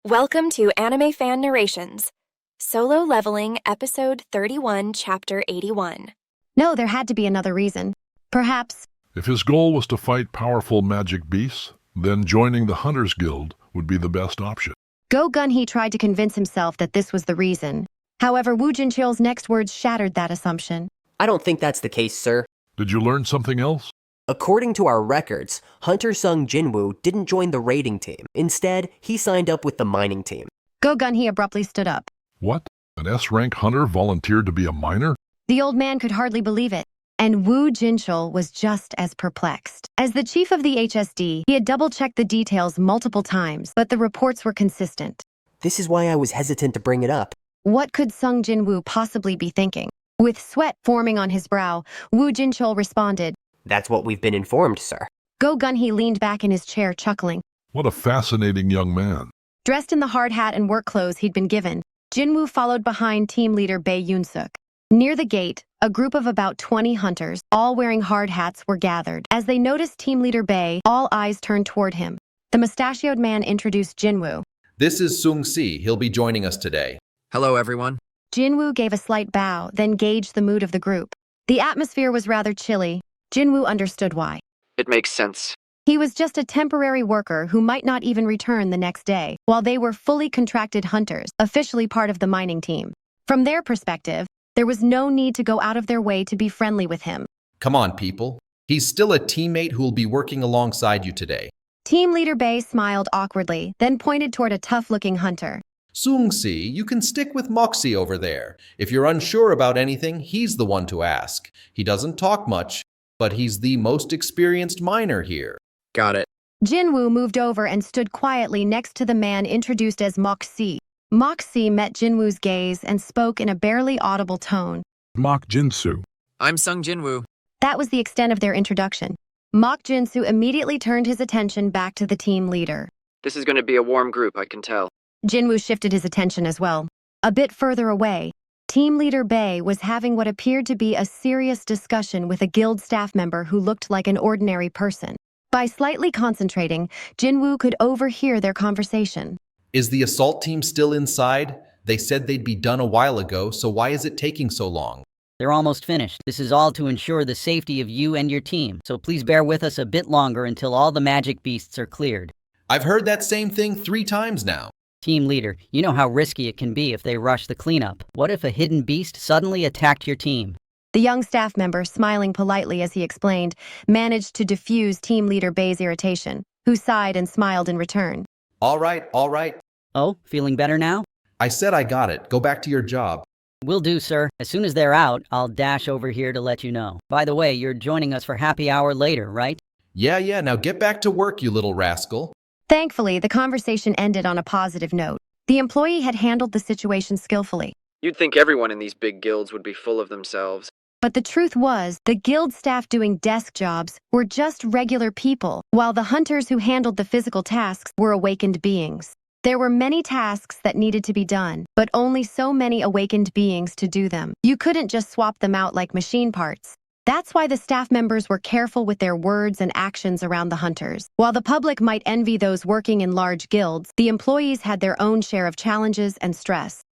Welcome to AnimeFan Narrations, Solo Leveling, Episode 31, Chapter 81. No, there had to be another reason. Perhaps... If his goal was to fight powerful magic beasts, then joining the Hunters Guild would be the best option. Gun-He tried to convince himself that this was the reason. However, Woo Jin-cheol's next words shattered that assumption. I don't think that's the case, sir. Did you learn something else? According to our records, Hunter Sung Jinwoo didn't join the raiding team. Instead, he signed up with the mining team. Gun-He abruptly stood up. What? An S-rank hunter volunteered to be a miner? The old man could hardly believe it, and Woo Jin-cheol was just as perplexed. As the chief of the HSD, he had double-checked the details multiple times, but the reports were consistent. This is why I was hesitant to bring it up. What could Sung Jinwoo possibly be thinking? With sweat forming on his brow, Woo Jin-cheol responded, That's what we've been informed, sir. Gun-He leaned back in his chair, chuckling. What a fascinating young man. Dressed in the hard hat and work clothes he'd been given, Jinwoo followed behind team leader Bae Yoon-suk. Near the gate, a group of about 20 hunters, all wearing hard hats, were gathered. As they noticed team leader Bae, all eyes turned toward him. The mustachioed man introduced Jinwoo. This is Sung-Si. He'll be joining us today. Hello, everyone. Jinwoo gave a slight bow, then gauged the mood of the group. The atmosphere was rather chilly. Jinwoo understood why. It makes sense. He was just a temporary worker who might not even return the next day, while they were fully contracted hunters, officially part of the mining team. From their perspective, there was no need to go out of their way to be friendly with him. Come on, people. He's still a teammate who'll be working alongside you today. Team leader Bae smiled awkwardly, then pointed toward a tough-looking hunter. Sung-Si, you can stick with Moxie over there. If you're unsure about anything, he's the one to ask. He doesn't talk much, but he's the most experienced miner here. Got it. Jinwoo moved over and stood quietly next to the man introduced as Moxie. Moxie met Jinwoo's gaze and spoke in a barely audible tone. Mok Jinsu. I'm Sung Jinwoo. That was the extent of their introduction. Mok Jinsu immediately turned his attention back to the team leader. This is going to be a warm group, I can tell. Jinwoo shifted his attention as well. A bit further away, team leader Bae was having what appeared to be a serious discussion with a guild staff member who looked like an ordinary person. By slightly concentrating, Jinwoo could overhear their conversation. Is the assault team still inside? They said they'd be done a while ago, so why is it taking so long? They're almost finished. This is all to ensure the safety of you and your team, so please bear with us a bit longer until all the magic beasts are cleared. I've heard that same thing 3 times now. Team leader, you know how risky it can be if they rush the cleanup. What if a hidden beast suddenly attacked your team? The young staff member, smiling politely as he explained, managed to diffuse team leader Bae's irritation, who sighed and smiled in return. All right. Oh, feeling better now? I said I got it. Go back to your job. Will do, sir. As soon as they're out, I'll dash over here to let you know. By the way, you're joining us for happy hour later, right? Yeah, now get back to work, you little rascal. Thankfully, the conversation ended on a positive note. The employee had handled the situation skillfully. You'd think everyone in these big guilds would be full of themselves. But the truth was, the guild staff doing desk jobs were just regular people, while the hunters who handled the physical tasks were awakened beings. There were many tasks that needed to be done, but only so many awakened beings to do them. You couldn't just swap them out like machine parts. That's why the staff members were careful with their words and actions around the hunters. While the public might envy those working in large guilds, the employees had their own share of challenges and stress.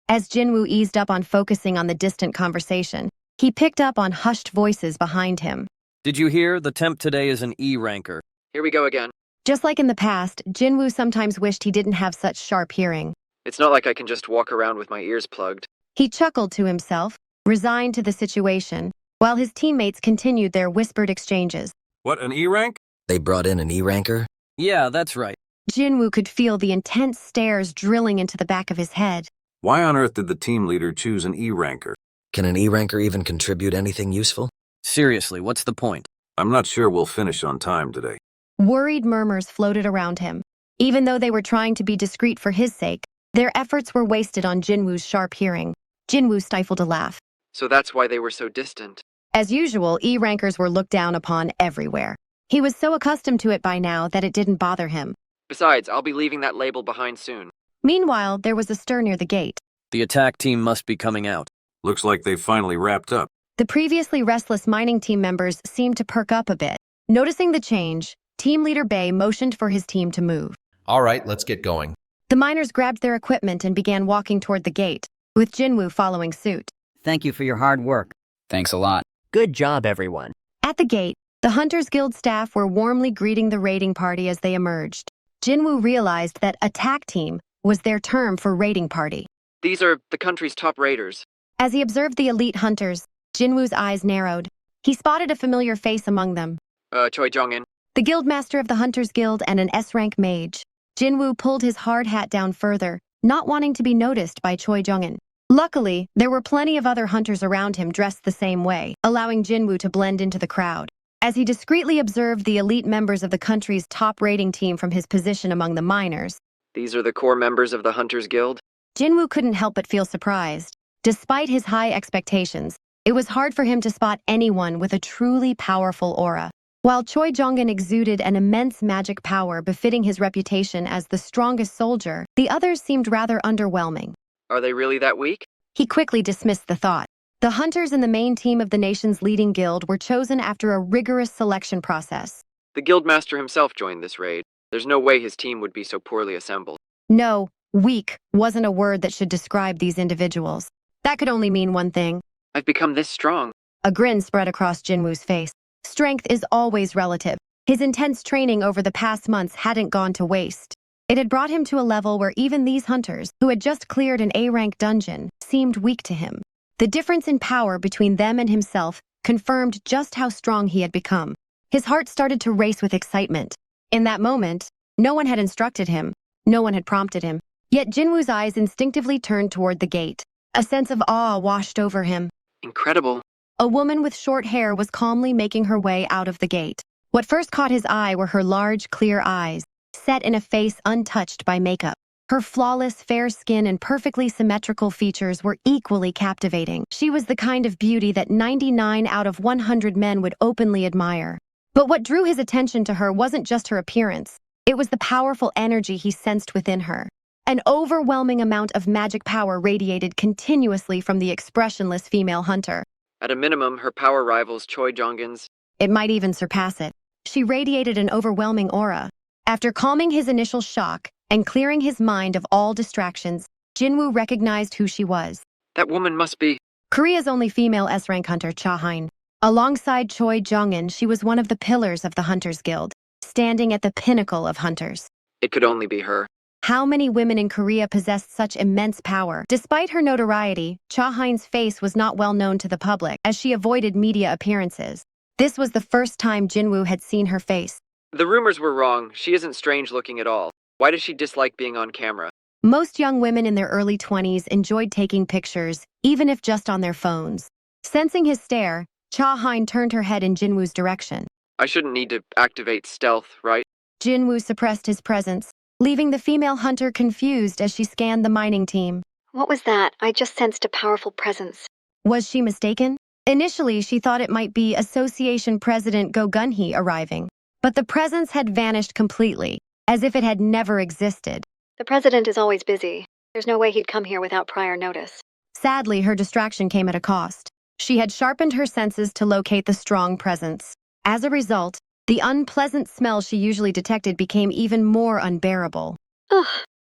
As Jinwoo eased up on focusing on the distant conversation, he picked up on hushed voices behind him. Did you hear? The temp today is an E-ranker. Here we go again. Just like in the past, Jinwoo sometimes wished he didn't have such sharp hearing. It's not like I can just walk around with my ears plugged. He chuckled to himself, resigned to the situation, while his teammates continued their whispered exchanges. What, an E-rank? They brought in an E-ranker? Yeah, that's right. Jinwoo could feel the intense stares drilling into the back of his head. Why on earth did the team leader choose an E-ranker? Can an E-ranker even contribute anything useful? Seriously, what's the point? I'm not sure we'll finish on time today. Worried murmurs floated around him. Even though they were trying to be discreet for his sake, their efforts were wasted on Jinwoo's sharp hearing. Jinwoo stifled a laugh. So that's why they were so distant. As usual, E-rankers were looked down upon everywhere. He was so accustomed to it by now that it didn't bother him. Besides, I'll be leaving that label behind soon. Meanwhile, there was a stir near the gate. The attack team must be coming out. Looks like they finally wrapped up. The previously restless mining team members seemed to perk up a bit. Noticing the change, team leader Bae motioned for his team to move. All right, let's get going. The miners grabbed their equipment and began walking toward the gate, with Jinwoo following suit. Thank you for your hard work. Thanks a lot. Good job, everyone. At the gate, the Hunters Guild staff were warmly greeting the raiding party as they emerged. Jinwoo realized that attack team was their term for raiding party. These are the country's top raiders. As he observed the elite hunters, Jinwoo's eyes narrowed. He spotted a familiar face among them. Chugong. The guildmaster of the Hunters Guild and an S-rank mage. Jinwoo pulled his hard hat down further, not wanting to be noticed by Choi Jong-un. Luckily, there were plenty of other hunters around him dressed the same way, allowing Jinwoo to blend into the crowd. As he discreetly observed the elite members of the country's top raiding team from his position among the miners, These are the core members of the Hunters Guild? Jinwoo couldn't help but feel surprised. Despite his high expectations, it was hard for him to spot anyone with a truly powerful aura. While Choi Jong-un exuded an immense magic power befitting his reputation as the strongest soldier, the others seemed rather underwhelming. Are they really that weak? He quickly dismissed the thought. The hunters in the main team of the nation's leading guild were chosen after a rigorous selection process. The guildmaster himself joined this raid. There's no way his team would be so poorly assembled. No, weak wasn't a word that should describe these individuals. That could only mean one thing. I've become this strong. A grin spread across Jinwoo's face. Strength is always relative. His intense training over the past months hadn't gone to waste. It had brought him to a level where even these hunters, who had just cleared an A-rank dungeon, seemed weak to him. The difference in power between them and himself confirmed just how strong he had become. His heart started to race with excitement. In that moment, no one had instructed him, no one had prompted him. Yet Jinwoo's eyes instinctively turned toward the gate. A sense of awe washed over him. Incredible. A woman with short hair was calmly making her way out of the gate. What first caught his eye were her large, clear eyes, set in a face untouched by makeup. Her flawless, fair skin and perfectly symmetrical features were equally captivating. She was the kind of beauty that 99 out of 100 men would openly admire. But what drew his attention to her wasn't just her appearance. It was the powerful energy he sensed within her. An overwhelming amount of magic power radiated continuously from the expressionless female hunter. At a minimum, her power rivals Choi Jong-un's. It might even surpass it. She radiated an overwhelming aura. After calming his initial shock and clearing his mind of all distractions, Jinwoo recognized who she was. That woman must be... Korea's only female S-rank hunter, Cha Haein. Alongside Choi Jong-un, she was one of the pillars of the Hunters Guild, standing at the pinnacle of hunters. It could only be her. How many women in Korea possessed such immense power? Despite her notoriety, Cha Haein's face was not well known to the public, as she avoided media appearances. This was the first time Jinwoo had seen her face. The rumors were wrong. She isn't strange looking at all. Why does she dislike being on camera? Most young women in their early 20s enjoyed taking pictures, even if just on their phones. Sensing his stare, Cha Haein turned her head in Jinwoo's direction. I shouldn't need to activate stealth, right? Jinwoo suppressed his presence, leaving the female hunter confused as she scanned the mining team. What was that? I just sensed a powerful presence. Was she mistaken? Initially, she thought it might be Association President Go Gun-hee arriving. But the presence had vanished completely, as if it had never existed. The president is always busy. There's no way he'd come here without prior notice. Sadly, her distraction came at a cost. She had sharpened her senses to locate the strong presence. As a result, the unpleasant smell she usually detected became even more unbearable. Ugh.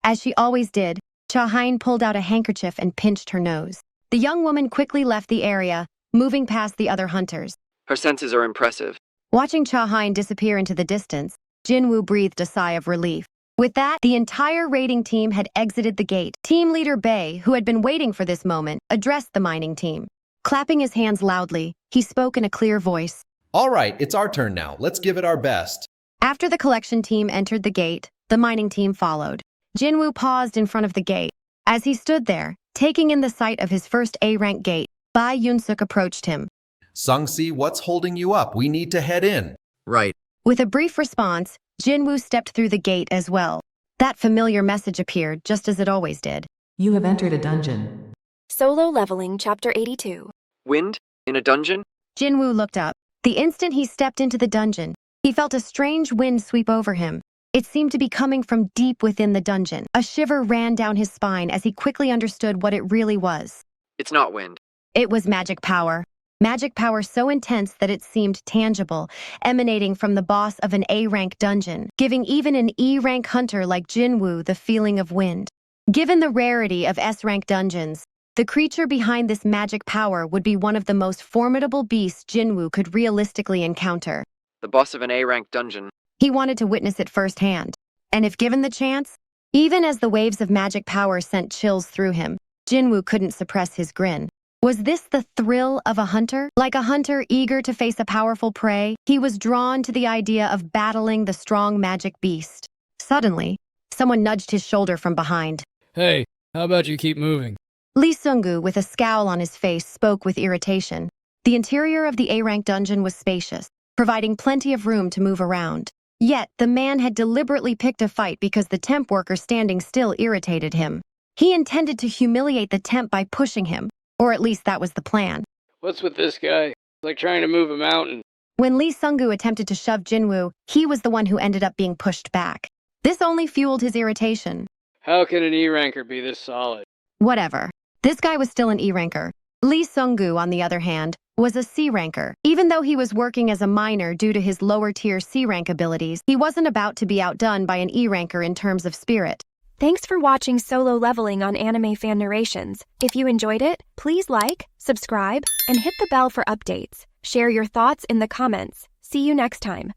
As she always did, Cha Haein pulled out a handkerchief and pinched her nose. The young woman quickly left the area, moving past the other hunters. Her senses are impressive. Watching Cha Haein disappear into the distance, Jinwoo breathed a sigh of relief. With that, the entire raiding team had exited the gate. Team leader Bae, who had been waiting for this moment, addressed the mining team. Clapping his hands loudly, he spoke in a clear voice. All right, it's our turn now. Let's give it our best. After the collection team entered the gate, the mining team followed. Jinwoo paused in front of the gate. As he stood there, taking in the sight of his first A-rank gate, Bai Yoon-suk approached him. Sung-si, what's holding you up? We need to head in. Right. With a brief response, Jinwoo stepped through the gate as well. That familiar message appeared just as it always did. You have entered a dungeon. Solo Leveling Chapter 82. Wind? In a dungeon? Jinwoo looked up. The instant he stepped into the dungeon, he felt a strange wind sweep over him. It seemed to be coming from deep within the dungeon. A shiver ran down his spine as he quickly understood what it really was. It's not wind. It was magic power. magic power so intense that it seemed tangible, emanating from the boss of an A-rank dungeon, giving even an E-rank hunter like Jinwoo the feeling of wind. Given the rarity of S-rank dungeons, the creature behind this magic power would be one of the most formidable beasts Jinwoo could realistically encounter. The boss of an A-rank dungeon. He wanted to witness it firsthand. And if given the chance, even as the waves of magic power sent chills through him, Jinwoo couldn't suppress his grin. Was this the thrill of a hunter? Like a hunter eager to face a powerful prey, he was drawn to the idea of battling the strong magic beast. Suddenly, someone nudged his shoulder from behind. Hey, how about you keep moving? Lee Seung-gu, with a scowl on his face, spoke with irritation. The interior of the A-rank dungeon was spacious, providing plenty of room to move around. Yet, the man had deliberately picked a fight because the temp worker standing still irritated him. He intended to humiliate the temp by pushing him, or at least that was the plan. What's with this guy? Like trying to move a mountain. When Lee Seung-gu attempted to shove Jinwoo, he was the one who ended up being pushed back. This only fueled his irritation. How can an E-ranker be this solid? Whatever. This guy was still an E-ranker. Lee Seung-gu, on the other hand, was a C-ranker. Even though he was working as a miner due to his lower-tier C-rank abilities, he wasn't about to be outdone by an E-ranker in terms of spirit. Thanks for watching Solo Leveling on AnimeFan Narrations. If you enjoyed it, please like, subscribe, and hit the bell for updates. Share your thoughts in the comments. See you next time.